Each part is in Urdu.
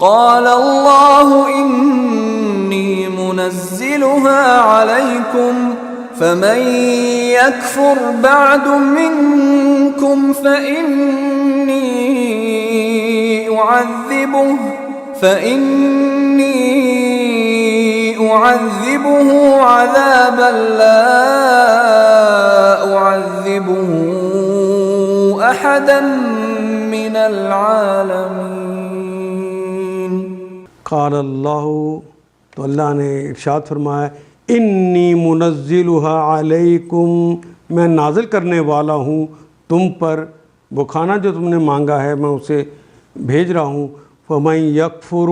قال الله إني منزلها عليكم فمن يكفر بعد منكم فإني أعذبه عذابا لا أعذبه أحدا من العالمين۔ قال اللہ، تو اللہ نے ارشاد فرمایا، انی منزلها علیکم، میں نازل کرنے والا ہوں تم پر وہ کھانا جو تم نے مانگا ہے، میں اسے بھیج رہا ہوں۔ فمن یکفر،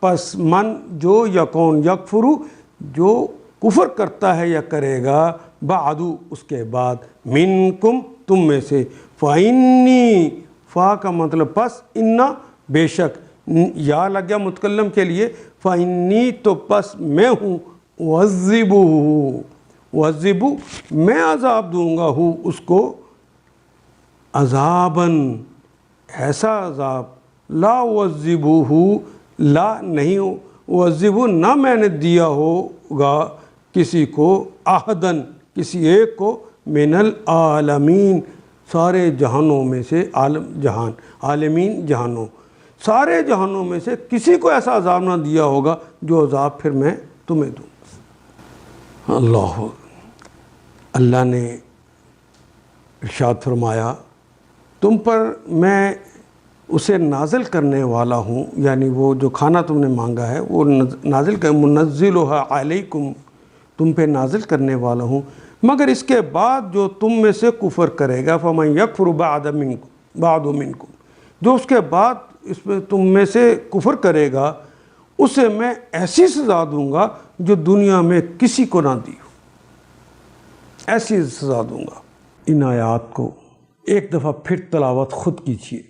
پس من جو یکون یکفر جو کفر کرتا ہے یا کرے گا، بعد اس کے بعد، منکم تم میں سے، فإنی، فا کا مطلب پس، انا بے شک، یا لگ گیا متکلم کے لیے، فإنی تو پس میں ہوں، وعذبو میں عذاب دوں گا ہوں اس کو، عذاباً ایسا عذاب، لا وعذبوہ لا نہیں وعذبو نہ میں نے دیا ہوگا کسی کو، احدن کسی ایک کو، من العالمین سارے جہانوں میں سے، عالم جہان، عالمین جہانوں، سارے جہانوں میں سے کسی کو ایسا عذاب نہ دیا ہوگا جو عذاب پھر میں تمہیں دوں۔ اللہ نے ارشاد فرمایا، تم پر میں اسے نازل کرنے والا ہوں، یعنی وہ جو کھانا تم نے مانگا ہے وہ نازل کر، منزلها علیکم، تم پہ نازل کرنے والا ہوں، مگر اس کے بعد جو تم میں سے کفر کرے گا، فمن یکفر بعد منکم، جو اس کے بعد اس میں تم میں سے کفر کرے گا، اسے میں ایسی سزا دوں گا جو دنیا میں کسی کو نہ دی ہو، ایسی سزا دوں گا۔ ان آیات کو ایک دفعہ پھر تلاوت خود کیجیے،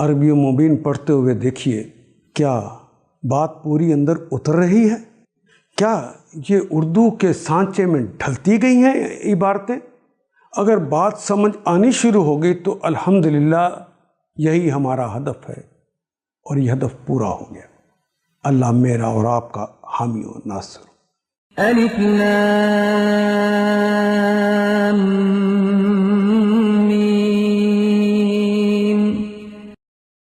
عربی و مبین پڑھتے ہوئے دیکھیے، کیا بات پوری اندر اتر رہی ہے؟ کیا یہ اردو کے سانچے میں ڈھلتی گئی ہیں عبارتیں؟ اگر بات سمجھ آنی شروع ہو گئی تو الحمدللہ یہی ہمارا ہدف ہے، اور یہ ہدف پورا ہو گیا۔ اللہ میرا اور آپ کا حامی و ناصر۔ الف لام